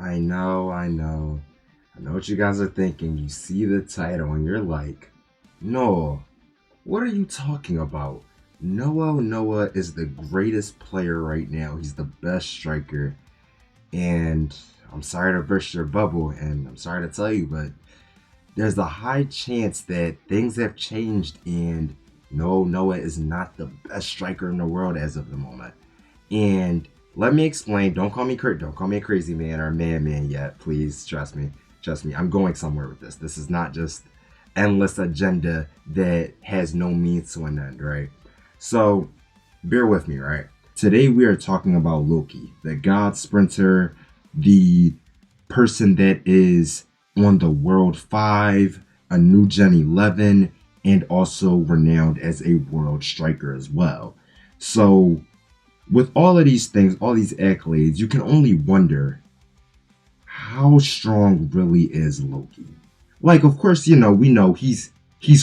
I know, I know. I know what you guys are thinking. You see the title and you're like, no, what are you talking about? Noah is the greatest player right now. He's the best striker. And I'm sorry to burst your bubble, and I'm sorry to tell you, but there's a high chance that things have changed and no, Noah is not the best striker in the world as of the moment. And let me explain. Don't call me a crazy man or a man yet. Please trust me. Trust me. I'm going somewhere with this. This is not just endless agenda that has no means to an end, right? So bear with me, right? Today we are talking about Loki, the god sprinter, the person that is on the World 5, a New Gen 11, and also renowned as a world striker as well. So with all of these things, all these accolades, you can only wonder how strong really is Loki. Like, of course, we know he's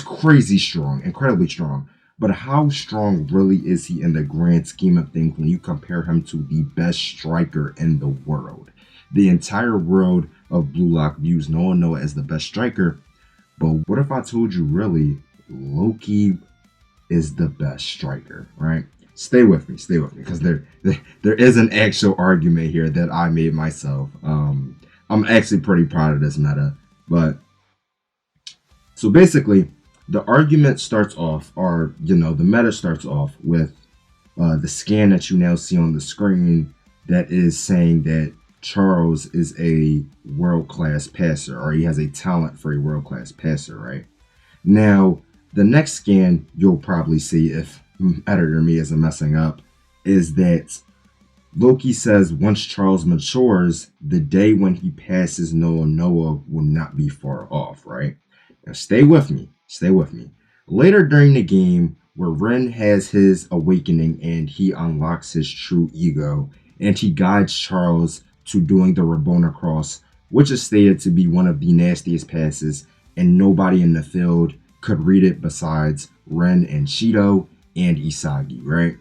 crazy strong, incredibly strong. But how strong really is he in the grand scheme of things when you compare him to the best striker in the world? The entire world of Blue Lock views Noah as the best striker. But what if I told you really Loki is the best striker, right? Stay with me, because there is an actual argument here that I made myself. I'm actually pretty proud of this meta, but so basically, the argument starts off, or the meta starts off with the scan that you now see on the screen that is saying that Charles is a world class passer, or he has a talent for a world class passer, right? Now, the next scan you'll probably see if editor me isn't messing up is that Loki says once Charles matures, the day when he passes Noah will not be far off, right? Now stay with me. Stay with me. Later during the game, where Ren has his awakening and he unlocks his true ego, and he guides Charles to doing the Rabona Cross, which is stated to be one of the nastiest passes, and nobody in the field could read it besides Ren and Shido and Isagi, right?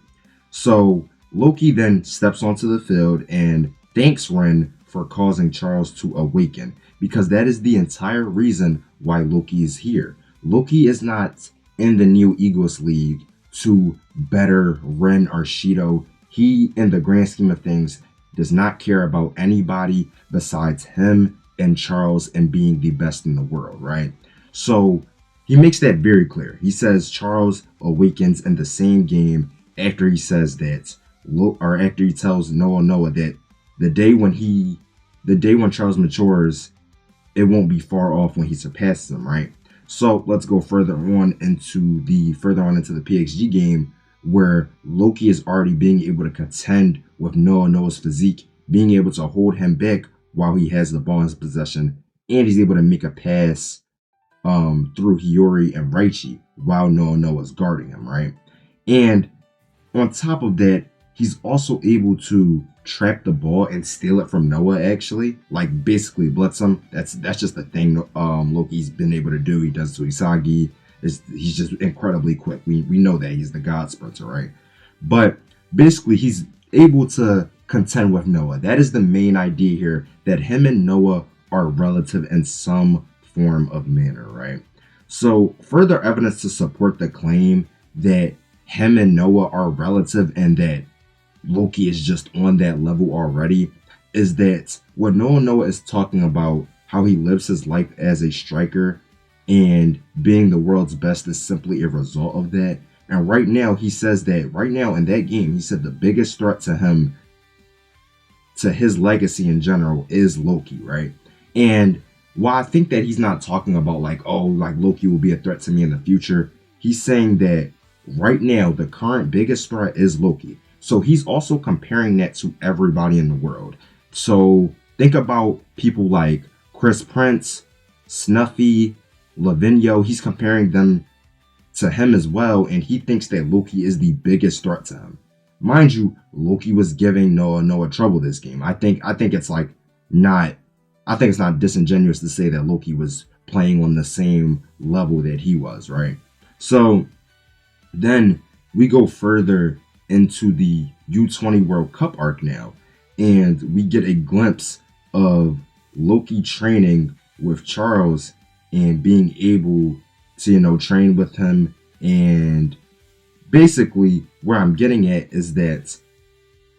So Loki then steps onto the field and thanks Ren for causing Charles to awaken, because that is the entire reason why Loki is here. Loki is not in the Neo Egoist League to better Ren or Shido. He, in the grand scheme of things, does not care about anybody besides him and Charles and being the best in the world, right? So he makes that very clear. He says Charles awakens in the same game after he says that, or after he tells Noah that the day when Charles matures, it won't be far off when he surpasses him, right? So let's go further on into the PXG game, where Loki is already being able to contend with Noah's physique, being able to hold him back while he has the ball in his possession, and he's able to make a pass through Hiyori and Raichi while Noah's guarding him, right? And on top of that, he's also able to trap the ball and steal it from Noah, actually. Like, basically blitz him. That's just the thing Loki's been able to do. He does to Isagi. He's just incredibly quick. We know that. He's the god sprinter, right? But basically, he's able to contend with Noah. That is the main idea here, that him and Noah are relative in some form of manner, right? So further evidence to support the claim that him and Noah are relative and that Loki is just on that level already is that when Noah is talking about how he lives his life as a striker and being the world's best is simply a result of that. And right now, he says that right now in that game, he said the biggest threat to him, to his legacy in general, is Loki, right? And while I think that he's not talking about like Loki will be a threat to me in the future, he's saying that right now, the current biggest threat is Loki. So he's also comparing that to everybody in the world. So think about people like Chris Prince, Snuffy, Lavinio. He's comparing them to him as well, and he thinks that Loki is the biggest threat to him. Mind you, Loki was giving Noah trouble this game. I think it's not disingenuous to say that Loki was playing on the same level that he was, right? So then we go further into the U20 World Cup arc now, and we get a glimpse of Loki training with Charles and being able to, train with him. And basically, where I'm getting at is that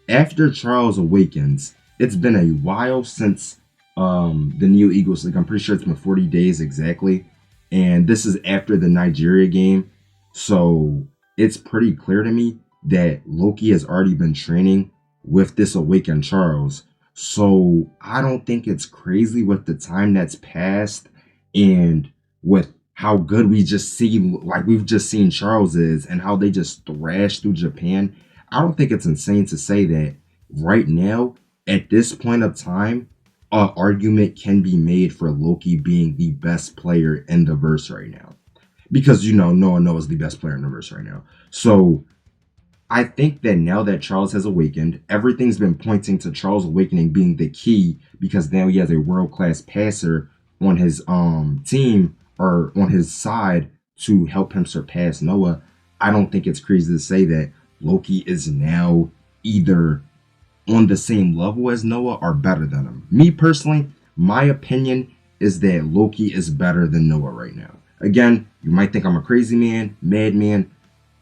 after Charles awakens, it's been a while since the Neo Eagles League. I'm pretty sure it's been 40 days exactly. And this is after the Nigeria game. So it's pretty clear to me that Loki has already been training with this awakened Charles. So I don't think it's crazy with the time that's passed and with how good we've just seen Charles is and how they just thrashed through Japan. I don't think it's insane to say that right now, at this point of time, an argument can be made for Loki being the best player in the verse right now. Because, no one knows the best player in the verse right now. So I think that now that Charles has awakened, everything's been pointing to Charles awakening being the key because now he has a world-class passer on his team or on his side to help him surpass Noah. I don't think it's crazy to say that Loki is now either on the same level as Noah or better than him. Me personally, my opinion is that Loki is better than Noah right now. Again, you might think I'm a crazy man, madman,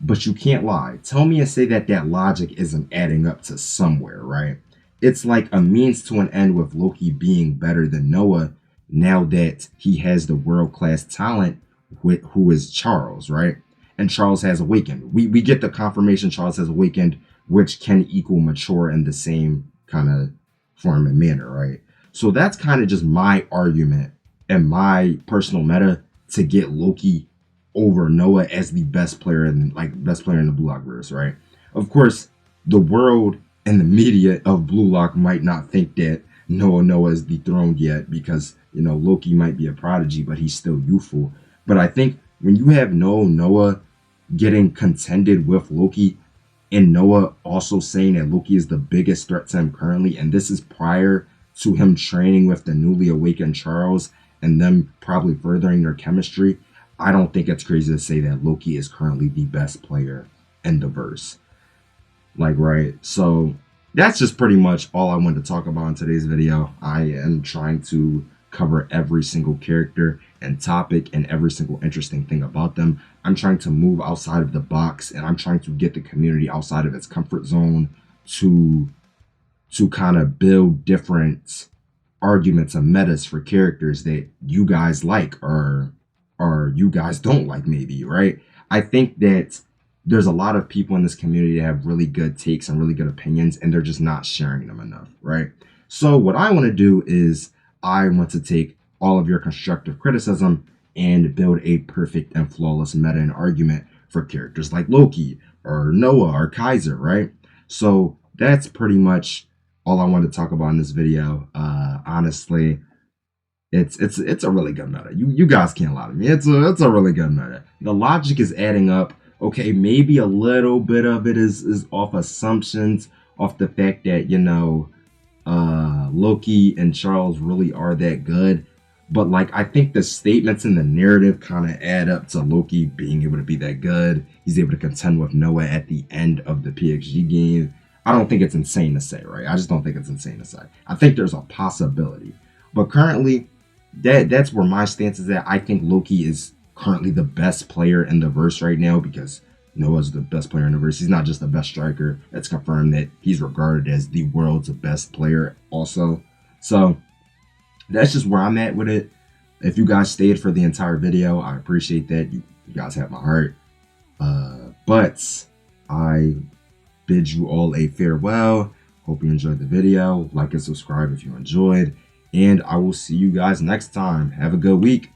but you can't lie. Tell me and say that that logic isn't adding up to somewhere, right? It's like a means to an end with Loki being better than Noah now that he has the world-class talent who is Charles, right? And Charles has awakened. We get the confirmation Charles has awakened, which can equal mature in the same kind of form and manner, right? So that's kind of just my argument and my personal meta to get Loki over Noah as the best player in the Blue Lock verse, right? Of course, the world and the media of Blue Lock might not think that Noah is dethroned yet because Loki might be a prodigy, but he's still youthful. But I think when you have Noah getting contended with Loki, and Noah also saying that Loki is the biggest threat to him currently, and this is prior to him training with the newly awakened Charles and them probably furthering their chemistry, I don't think it's crazy to say that Loki is currently the best player in the verse. Right? So that's just pretty much all I wanted to talk about in today's video. I am trying to cover every single character and topic and every single interesting thing about them. I'm trying to move outside of the box and I'm trying to get the community outside of its comfort zone to kind of build different arguments and metas for characters that you guys like or you guys don't like, maybe, right? I think that there's a lot of people in this community that have really good takes and really good opinions, and they're just not sharing them enough, right? So what I want to do is I want to take all of your constructive criticism and build a perfect and flawless meta and argument for characters like Loki or Noah or Kaiser, right? So that's pretty much all I wanted to talk about in this video. Honestly, it's a really good meta. You guys can't lie to me. It's a really good meta. The logic is adding up. Okay, maybe a little bit of it is off assumptions, off the fact that Loki and Charles really are that good. But I think the statements in the narrative kind of add up to Loki being able to be that good. He's able to contend with Noah at the end of the PXG game. I don't think it's insane to say, right? I just don't think it's insane to say. I think there's a possibility. But currently, that's where my stance is at. I think Loki is currently the best player in the verse right now because Noah's the best player in the verse. He's not just the best striker. It's confirmed that he's regarded as the world's best player also. So that's just where I'm at with it. If you guys stayed for the entire video, I appreciate that. You guys have my heart. But I bid you all a farewell. Hope you enjoyed the video. Like and subscribe if you enjoyed. And I will see you guys next time. Have a good week.